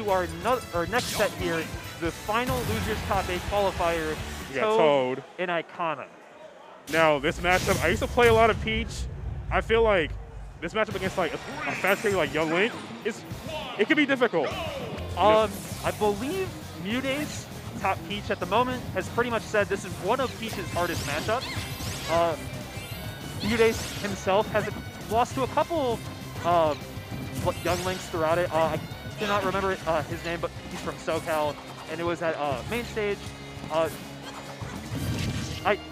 to our next set here, the final losers top 8 qualifier, We got Toad and Ikana. Now, this matchup, I used to play a lot of Peach. I feel like this matchup against like a fast carry like Young Link, it can be difficult. I believe Mudace, top Peach at the moment, has pretty much said this is one of Peach's hardest matchups. Mudace himself has lost to a couple Young Links throughout it. I cannot remember his name, but he's from SoCal, and it was at main stage.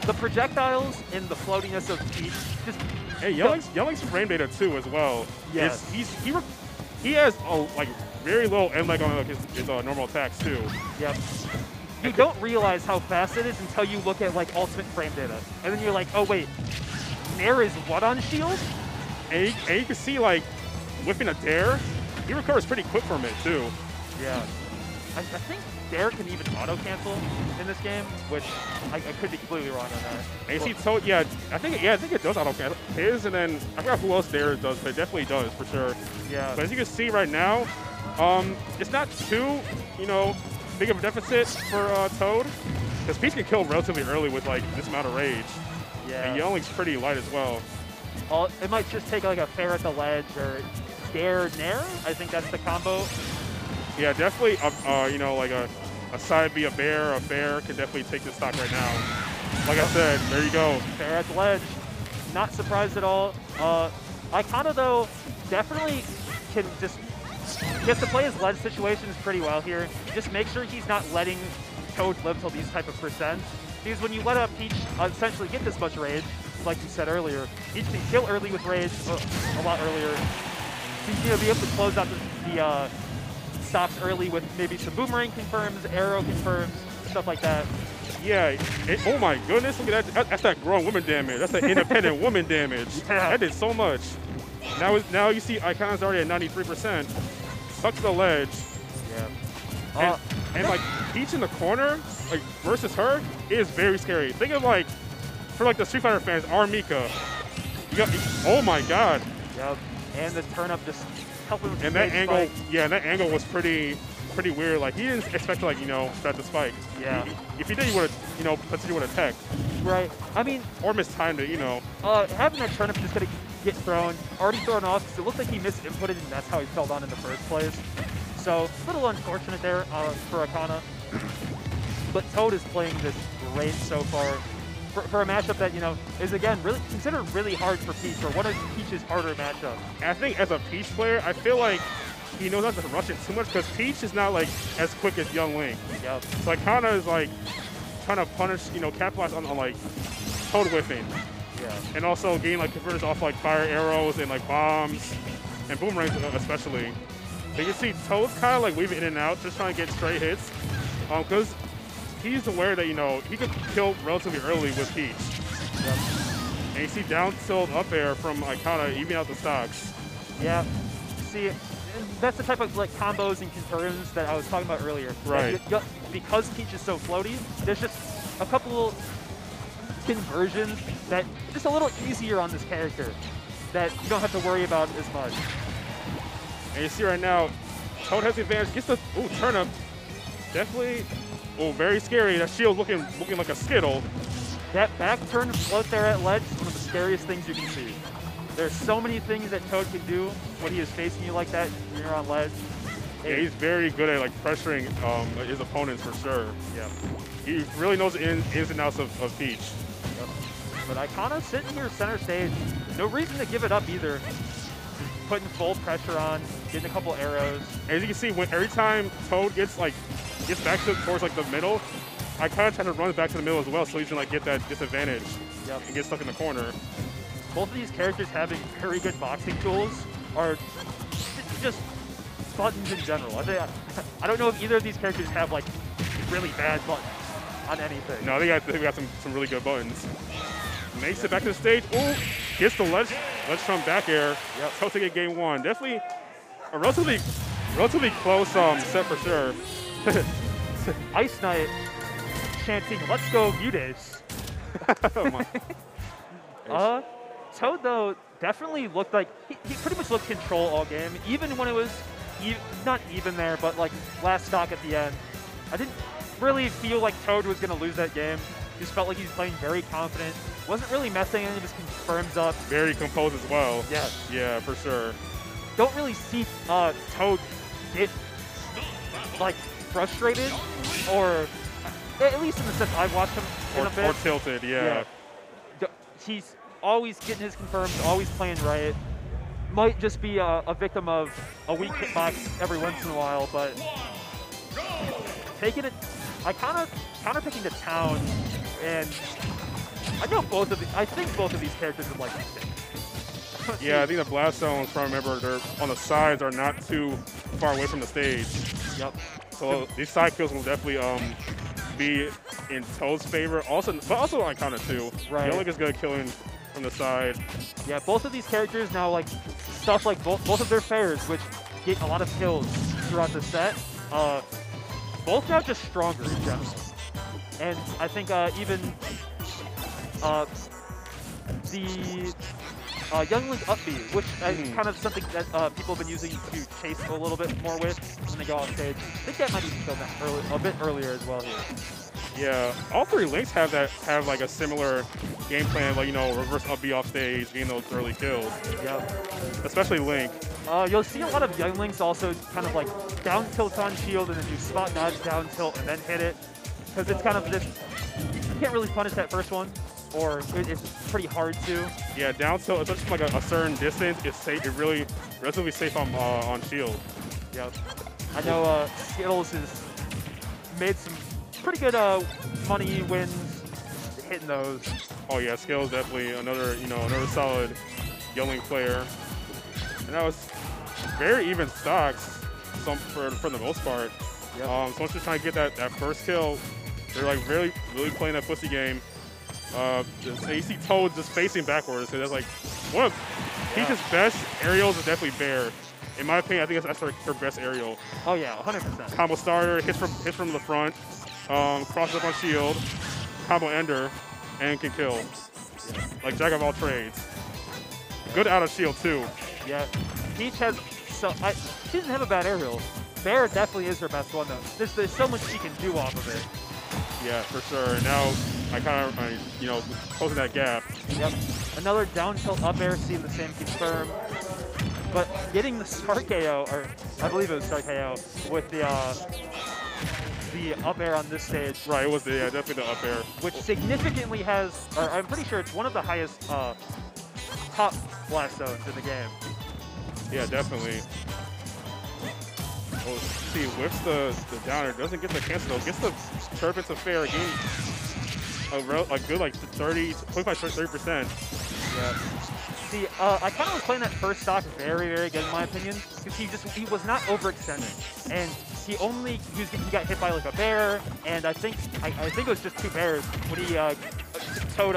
The projectiles and the floatiness of Peach just... Hey, Young Link's frame data too as well. Yes. He has like very low end leg on like, his normal attacks too. Yep. You don't realize how fast it is until you look at like ultimate frame data, and then you're like, oh wait, Nair is what on shield? And you can see like whipping a dare, he recovers pretty quick from it too. Yeah. I think Dare can even auto-cancel in this game, which I could be completely wrong on that. And you see Toad, I think it does auto-cancel. His, and then I forgot who else Dare does, but it definitely does for sure. Yeah. But as you can see right now, it's not too, big of a deficit for Toad, because Peach can kill relatively early with like this amount of rage. Yeah. And Young Link's pretty light as well. It might just take like a fair at the ledge or Dare Nair. I think that's the combo. Yeah, definitely. Like a side B, a bear can definitely take this stock right now. Like I said, there you go. Fair at the ledge. Not surprised at all. Ikana though definitely gets to play his ledge situations pretty well here. Just make sure he's not letting Toad live till these type of percents. Because when you let up Peach essentially get this much rage, like you said earlier, Peach can kill early with rage a lot earlier. So be able to close out the stocks early with maybe some boomerang confirms, arrow confirms, stuff like that. Yeah, oh my goodness, look at that. That's that grown woman damage. That's that independent woman damage. Yeah. That did so much. Now you see Ikana's already at 93%. Stuck to the ledge. Yeah. And like Peach in the corner, like versus her, is very scary. Think of like, for like the Street Fighter fans, Armika. Oh my god. Yep. And the turn up just helping with and that angle, that angle was pretty weird. Like he didn't expect to start the spike. Yeah. If he did, he would have potentially would have tech. Right. I mean, or mistimed it. Having that turnip just gonna get thrown, already thrown off because it looked like he misinputted, and that's how he fell down in the first place. So a little unfortunate there for Ikana. But Toad is playing this great so far. For a matchup that, is again really considered really hard for Peach, or one of Peach's harder matchups. And I think as a Peach player, I feel like he knows not to rush it too much because Peach is not like as quick as Young Link. Yep. So Ikana is like trying to punish, capitalize on like Toad whiffing. Yeah. And also gain like converters off like fire arrows and like bombs and boomerangs especially. So you can see Toad's kind of like weaving in and out, just trying to get straight hits. Because he's aware that, he could kill relatively early with Peach. Yep. And you see down tilt up air from Ikana, even out the stocks. Yeah. See, that's the type of like combos and confirms that I was talking about earlier. Right. Because Peach is so floaty, there's just a couple conversions that are just a little easier on this character that you don't have to worry about as much. And you see right now, Toad has the advantage. Gets the turnip. Definitely. Oh, very scary. That shield looking like a Skittle. That back turn float there at ledge is one of the scariest things you can see. There's so many things that Toad can do when he is facing you like that when you're on ledge. Yeah, he's very good at like pressuring his opponents for sure. Yeah. He really knows the ins and outs of Peach. Yep. But Ikana sitting here center stage, no reason to give it up either. Just putting full pressure on, getting a couple arrows. As you can see, every time Toad gets back towards like the middle, Ikana tries to run back to the middle as well, so he can like get that disadvantage. Yep. And get stuck in the corner. Both of these characters having very good boxing tools are just buttons in general. I don't know if either of these characters have like really bad buttons on anything. No, they got some really good buttons. Makes it back to the stage. Ooh, gets the ledge from back air. Yep. Toad to get game one. Definitely a relatively close set for sure. Ice Knight chanting, "Let's go, Mudace." Oh Toad though definitely looked like he pretty much looked control all game, even when it was not even there, but like last stock at the end. I didn't really feel like Toad was going to lose that game. Just felt like he was playing very confident. Wasn't really messing any of his confirms up. Very composed as well. Yeah. Yeah, for sure. Don't really see Toad get like frustrated, or at least in the sense I've watched him in a bit. Or tilted, yeah. He's always getting his confirms, always playing right. Might just be a victim of a weak hitbox every once in a while, but taking it, I counter-picking the town, and I think both of these characters would like to stick. Yeah, I think the blast zones, if I remember, they're on the sides are not too far away from the stage. Yep. So these side kills will definitely be in Toad's favor. But also Ikana too. Right. Young Link is good at killing from the side. Yeah, both of these characters now like stuff like both of their fairs, which get a lot of kills throughout the set. Both now just stronger in general, and I think even the Young Link up B, which is kind of something that people have been using to chase a little bit more with when they go off stage. I think that might even show that a bit earlier as well here. Yeah, all three Links have like a similar game plan, like, you know, reverse up B off stage, getting those early kills. Yep. Especially Link. You'll see a lot of Young Links also kind of like down tilt on shield and then do spot dodge down tilt and then hit it, because it's kind of this, you can't really punish that first one, or it's pretty hard to. Yeah, down tilt, especially from like a certain distance, it's safe. It really relatively safe on shield. Yep. I know Skittles has made some pretty good money wins hitting those. Oh yeah, Skittles definitely another solid Young Link player. And that was very even stocks for the most part. Yep. So once you're trying to get that first kill, they're like really playing that pussy game. You see Toad just facing backwards, so that's like one of Peach's best aerials is definitely Bear. In my opinion, I think that's her best aerial. Oh yeah, 100%. Combo starter, hits from the front, crosses up on shield, combo ender, and can kill. Yeah. Like jack of all trades. Good out of shield too. Yeah, Peach has she doesn't have a bad aerial. Bear definitely is her best one though. There's so much she can do off of it. Yeah, for sure. And now closing that gap. Yep. Another down tilt up air, seeing the same confirm. But getting the start KO, or I believe it was start KO, with the up air on this stage. Right, it was definitely the up air. Which significantly has, or I'm pretty sure it's one of the highest top blast zones in the game. Yeah, definitely. Well, see, whips the downer, doesn't get the cancel though, gets the turbine to fair, again, a good like 25-30%. Yeah. See, I kind of was playing that first stock very, very good in my opinion, because he was not overextending, and he got hit by like a bear, and I think it was just 2 bears when he Toad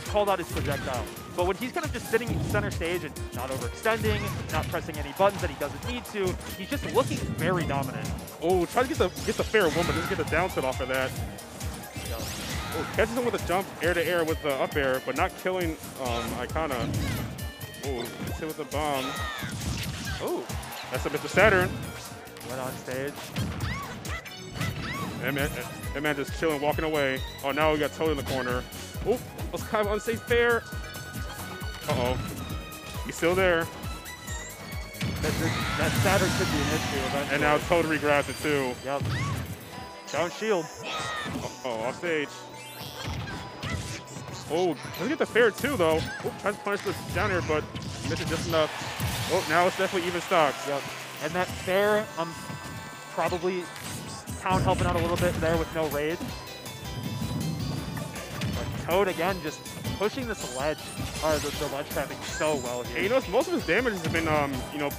called out his projectile. But when he's kind of just sitting center stage and not overextending, not pressing any buttons that he doesn't need to, he's just looking very dominant. Oh, try to get the fair one, but doesn't get the down tilt off of that. Yeah. Oh, catches him with a jump air to air with the up air, but not killing Ikana. Oh, gets hit with the bomb. Oh, that's a Mr. Saturn. Went on stage. That man just chilling, walking away. Oh, now we got Toad in the corner. Oh, was kind of unsafe fair. Uh-oh. He's still there. That Saturn could be an issue eventually. And now Toad regrabs it too. Yep. Down shield. Oh, off stage. Oh, doesn't get the fair too though. Oh, tries to punish the down air, but misses just enough. Oh, now it's definitely even stocks. Yep. And that fair, probably Town helping out a little bit there with no raid. But Toad again just pushing this ledge, or the ledge trapping so well here. Hey, you notice most of his damage has been,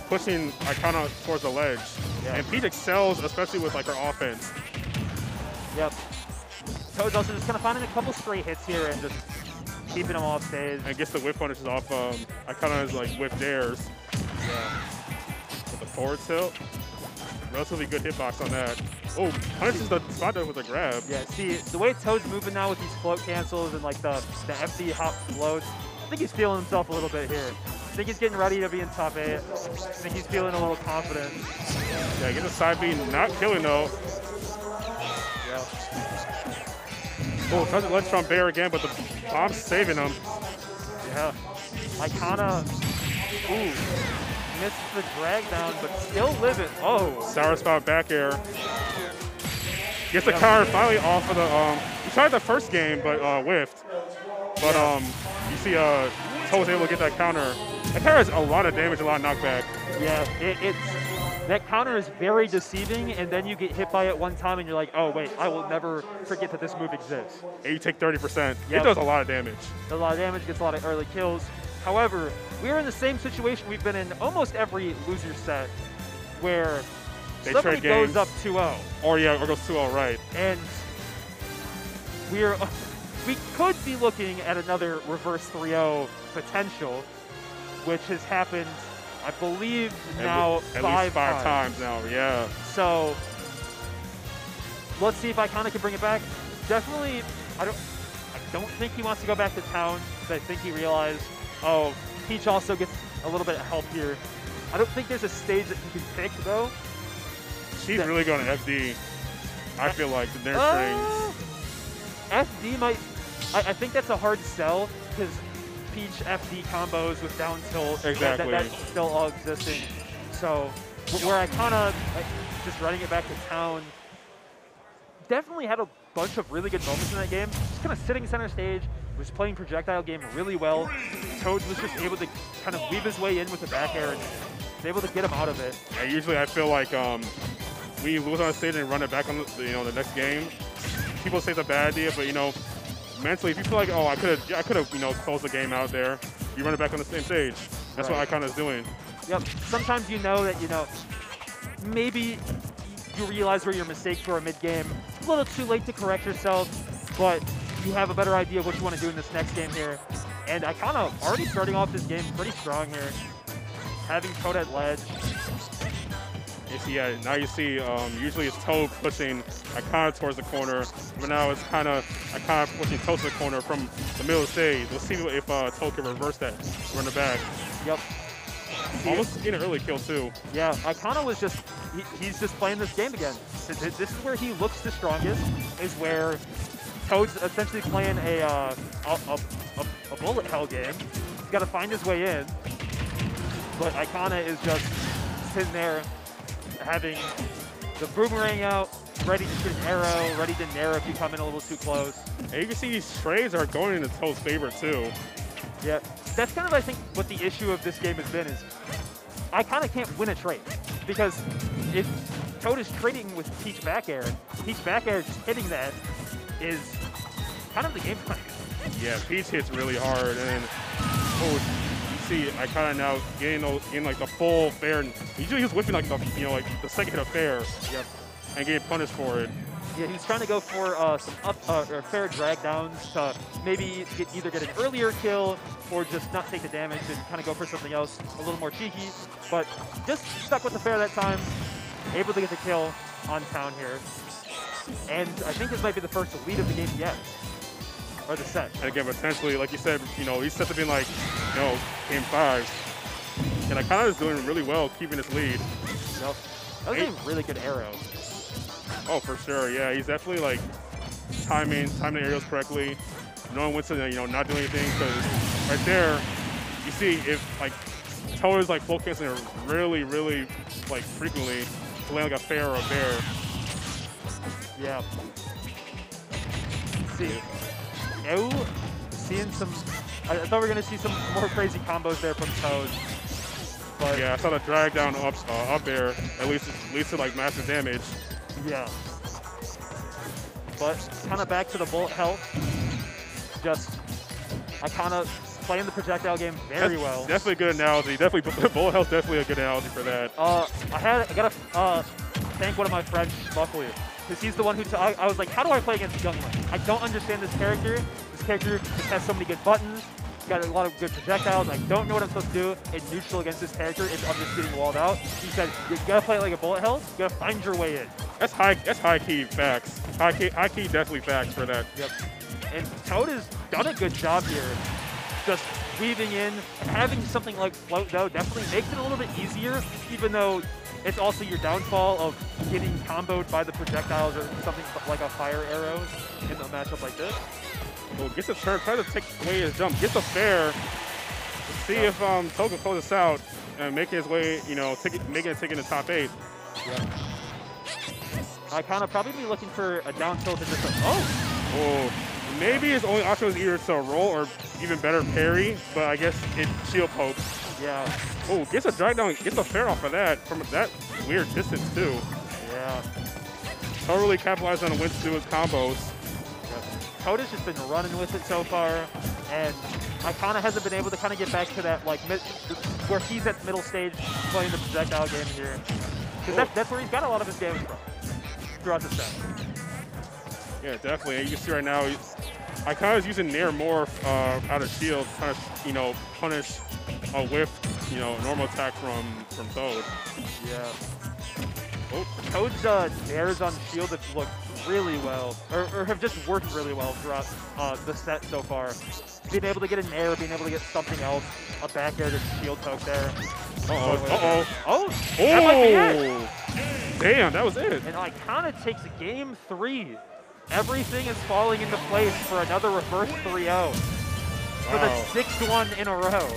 pushing Ikana towards the ledge. Yeah. And Peach excels, especially with like her offense. Yep. Toad's also just kind of finding a couple straight hits here and just keeping him off stage. And gets the whip punishes off Ikana's like whip dares. Yeah. With the forward tilt. Relatively good hitbox on that. Oh, punishes the spot with a grab. Yeah, see, the way Toad's moving now with these float cancels and like the empty hop floats, I think he's feeling himself a little bit here. think he's getting ready to be in top 8. I think he's feeling a little confident. Yeah, get the side B, not killing though. Yeah. Oh, tries to ledge from Bear again, but the bomb's saving him. Yeah. Ikana, ooh, missed the drag down, but still living. Oh. Sour Spout back air. Gets the counter finally off of the, he tried the first game, but whiffed. But you see Toe was able to get that counter. That counter has a lot of damage, a lot of knockback. Yeah, that counter is very deceiving, and then you get hit by it one time, and you're like, oh, wait, I will never forget that this move exists. And you take 30%. Yep. It does a lot of damage. Does a lot of damage, gets a lot of early kills. However, we're in the same situation we've been in almost every loser set, where They somebody trade games. goes up 2-0. Or goes 2-0, right. And we could be looking at another reverse 3-0 potential, which has happened, I believe, now at least five times now, yeah. So let's see if Ikana can bring it back. Definitely, I don't think he wants to go back to town, because I think he realized, oh, Peach also gets a little bit of help here. I don't think there's a stage that he can pick, though. She's really going to FD. I feel like the nerve strings. FD might, I think that's a hard sell, because Peach FD combos with down tilt, exactly. that's still all existing. So where I kind of just running it back to town, definitely had a bunch of really good moments in that game. Just kind of sitting center stage, was playing projectile game really well. Toad was just able to kind of weave his way in with the back air and was able to get him out of it. Yeah, usually I feel like when you lose on a stage and run it back on the next game, people say it's a bad idea, but mentally, if you feel like, oh, I could have closed the game out there, you run it back on the same stage. That's what Ikana's doing. Yep. Sometimes you know that maybe you realize where your mistakes were mid-game. A little too late to correct yourself, but you have a better idea of what you want to do in this next game here. And Ikana already starting off this game pretty strong here, having Toad at ledge. Yeah, now you see, usually it's Toad pushing Ikana towards the corner, but now it's kind of Ikana pushing Toad to the corner from the middle of the stage. We'll see if Toad can reverse that, run it back. Yep. Almost getting an early kill too. Yeah, Ikana was just, he's just playing this game again. This is where he looks the strongest, is where Toad's essentially playing a bullet hell game. He's got to find his way in, but Ikana is just sitting there having the boomerang out, ready to shoot an arrow, ready to nair if you come in a little too close. And you can see these trades are going into Toad's favor too. Yeah, that's kind of, I think, what the issue of this game has been is Ikana can't win a trade, because if Toad is trading with Peach back air, Peach back air just hitting that is kind of the game plan. Yeah, Peach hits really hard, and you see Ikana now getting like the full fair. Usually he's whipping like the second hit of fair. Yep. And getting punished for it. Yeah, he's trying to go for some or fair drag downs to maybe either get an earlier kill or just not take the damage and kind of go for something else a little more cheeky. But just stuck with the fair that time, able to get the kill on town here. And I think this might be the first lead of the game yet, or the set. And again, potentially, like you said, these sets have been like, game 5. And Ikana is doing really well keeping his lead. Yep. That was a really good arrow. Oh, for sure. Yeah, he's definitely like timing the aerials correctly, knowing when to not do anything. Because right there, you see if like Toad is like full canceling really like frequently to land like a fair or a bear. Yeah. Let's see. Oh, seeing some. I thought we were gonna see some more crazy combos there from Toad. But yeah, I saw the drag down up air. At least to like massive damage. Yeah. But kind of back to the bullet health. Just, I kind of playing the projectile game very well. Definitely a good analogy. Definitely, bullet health definitely a good analogy for that. I gotta thank one of my friends, Buckley, because he's the one who, I was like, how do I play against Younglin? I don't understand this character. This character just has so many good buttons. Got a lot of good projectiles. I don't know what I'm supposed to do in neutral against this character if I'm just getting walled out. He said, you gotta play it like a bullet hell. You gotta find your way in. That's high key facts. High key definitely facts for that. Yep. And Toad has done a good job here. just weaving in, and having something like float though definitely makes it a little bit easier, even though it's also your downfall of getting comboed by the projectiles or something like a fire arrow in a matchup like this. Well, gets a turn, tries to take away his jump, gets a fair. To see if Toad can close this out and make his way, you know, making it take in the top 8. Yeah. Ikana probably be looking for a down tilt and just Oh, maybe his only option was either to roll or even better parry, but I guess it shield pokes. yeah. Oh, gets a drag down, gets a fair off of that from that weird distance too. Yeah. Totally capitalized on when to do his combos. Toad has just been running with it so far, and Ikana hasn't been able to kind of get back to that like where he's at the middle stage playing the projectile game here, because that's where he's got a lot of his damage from throughout the set. Yeah, definitely. And you can see right now, Ikana's using Nair more out of shield, trying to, you know, punish a whiff, you know, normal attack from Toad. Yeah. Oh. Toad's Nairs on shield have looked really well, or have just worked really well throughout the set so far. Being able to get a Nair, being able to get something else, a back air to shield poke there. Uh-oh. Oh! That might be it! Damn, that was it. And Ikana takes game 3. Everything is falling into place for another reverse 3-0. For the 6th one in a row.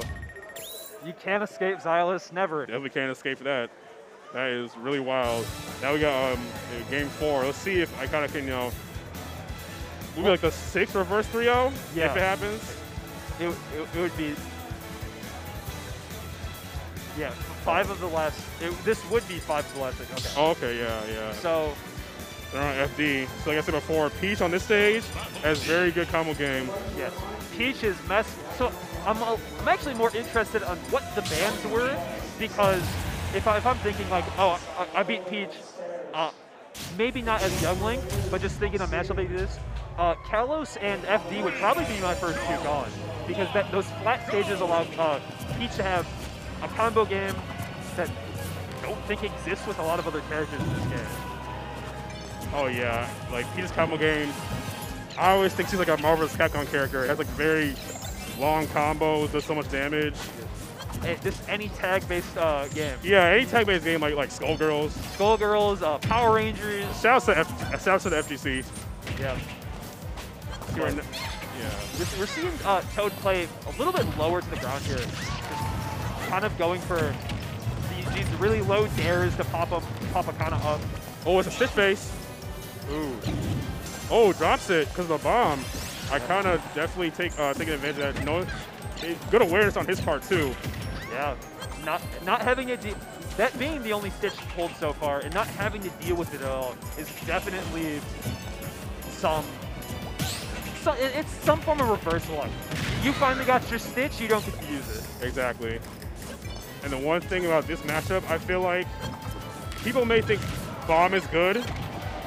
You can't escape Xylus, never. Definitely can't escape that. That is really wild. Now we got game 4. Let's see if Ikana can, you know, maybe like the 6th reverse 3-0 if it happens. It would be, yeah, 5 of the last, this would be 5 of the last 6, okay. Oh, okay, yeah. So, they're on FD. So like I said before, Peach on this stage has very good combo game. yes, Peach is so I'm actually more interested on what the bans were, because if I'm thinking like, oh, I beat Peach, maybe not as Youngling, but just thinking of matchup like this, Kalos and FD would probably be my first 2 gone, because those flat stages allow Peach to have a combo game that I don't think exists with a lot of other characters in this game. Oh yeah, like Peach's combo game, I always think she's like a Marvel's Capcom character. It has like very long combos, does so much damage. Just any tag-based game. Yeah, any tag-based game like Skullgirls. Skullgirls, Power Rangers. Shouts to the FGC. Yeah. Yeah. We're seeing Toad play a little bit lower to the ground here. Just kind of going for these really low dares to pop Ikana up. Oh, it's a stitch base. Ooh. Oh, drops it because of the bomb. Ikana definitely taking advantage of that. No, good awareness on his part too. Yeah. Not having that being the only stitch pulled so far and not having to deal with it at all is definitely it's some form of reversal. Like, you finally got your stitch, you don't get to use it. Exactly. And the one thing about this matchup, I feel like people may think bomb is good,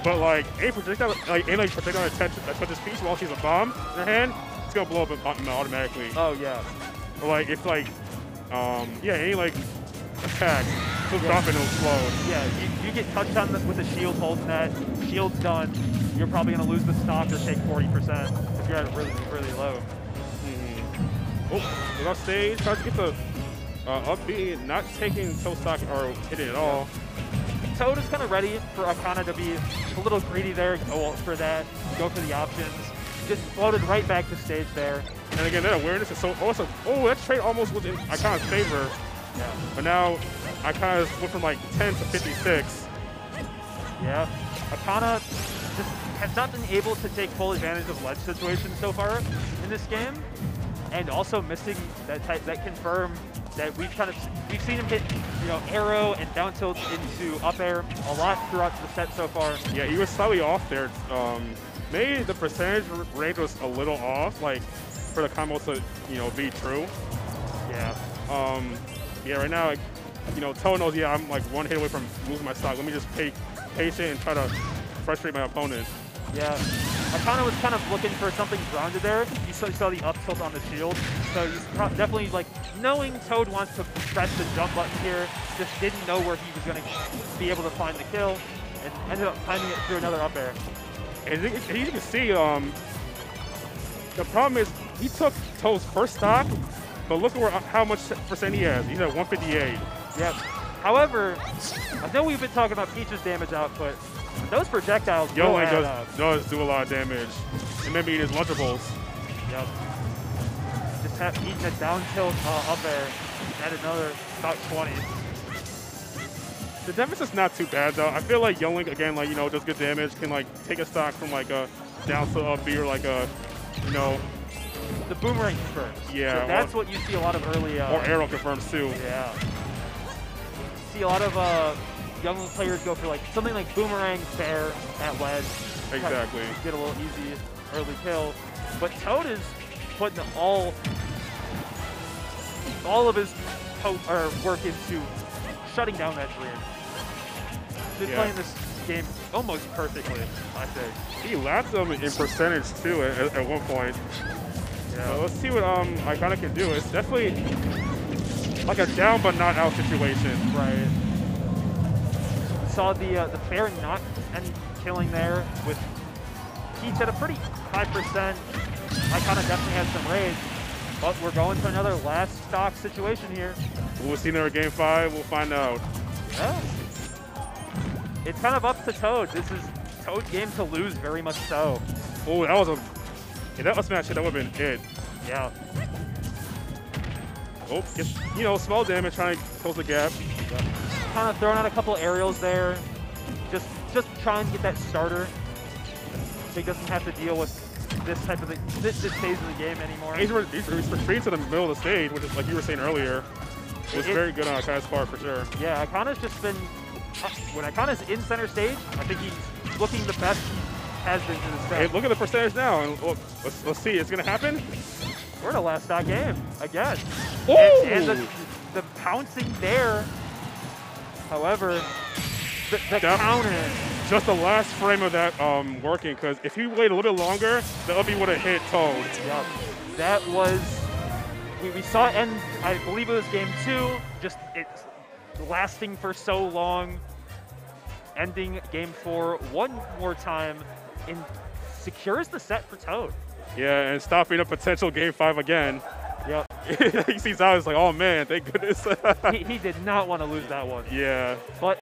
but like any projectile that touches Peach while she's a bomb in her hand, it's gonna blow up automatically. Oh yeah. Or like if like any like attack, she'll drop it and it'll explode. Yeah, you get touched on with a shield holding that, shield's done, you're probably gonna lose the stock or take 40% if you're at really, really low. Oh, we're off stage, tries to get the up B, not taking toe stock or hitting at all. Toad is kind of ready for Ikana to be a little greedy there, go for that, go for the options. Just floated right back to stage there. And again, that awareness is so awesome. Oh, that trade almost was in Ikana's favor. Yeah. But now Ikana's went from like 10 to 56. Yeah. Ikana just has not been able to take full advantage of ledge situations so far in this game. And also missing that confirm that we've seen him hit, arrow and down tilt into up air a lot throughout the set so far. Yeah, he was slightly off there. Maybe the percentage range was a little off, like for the combo to be true. Yeah. Yeah. Right now, Toad knows. Yeah, I'm like one hit away from losing my stock. Let me just be patient and try to frustrate my opponent. Yeah. Ikana was kind of looking for something grounded there. You saw the up tilt on the shield. So he's definitely like knowing Toad wants to press the jump button here, just didn't know where he was going to be able to find the kill, and ended up finding it through another up air. And as you can see, the problem is he took Toad's first stock, but look at how much percent he has. He's at 158. Yep. However, I know we've been talking about Peach's damage output. Those projectiles will add up. does do a lot of damage. And maybe in his Lunchables. Yep. Just have eaten a down tilt up there. Add another about 20. The damage is not too bad though. I feel like Young Link again, like does good damage. Can like take a stock from like a down tilt up B or like a, the boomerang confirms. Yeah. So that's what you see a lot of early. Or arrow confirms too. Yeah. See a lot of young players go for like something like boomerang fair at ledge. Exactly. Get a little easy early kill, but Toad is putting all of his work into shutting down that dream. He's playing this game almost perfectly, I think. He lapped them in percentage too at one point. Yeah. Let's see what Ikana can do. It's definitely like a down but not out situation. Right. Saw the fair not end killing there with Peach at a pretty high percent. Ikana definitely has some rage, but we're going to another last stock situation here. We'll see another game 5. We'll find out. Yeah. It's kind of up to Toad. This is Toad's game to lose, very much so. Oh, that was that was match hit. That would have been it. Yeah. Oh, gets, small damage trying to close the gap. Yep. Kind of throwing out a couple aerials there. Just trying to get that starter so he doesn't have to deal with this type of this phase of the game anymore. He's retreating to the middle of the stage, which is like you were saying earlier. Was very good on Ikana's part for sure. Yeah, Ikana's just been when Ikana's in center stage, I think he's looking the best he has been to this day. Hey, look at the percentage now, and look, let's see. It's gonna happen. We're in a last stock game again. Ooh! And the pouncing there. However, the counter. Just the last frame of that working, because if he waited a little bit longer, the up B would have hit Toad. Yep. That was, we saw it end, I believe it was game 2, just it's lasting for so long, ending game 4 one more time, and secures the set for Toad. Yeah, and stopping a potential game 5 again. Yep. He sees out, it's like, oh man, thank goodness. he did not want to lose that one. Yeah. But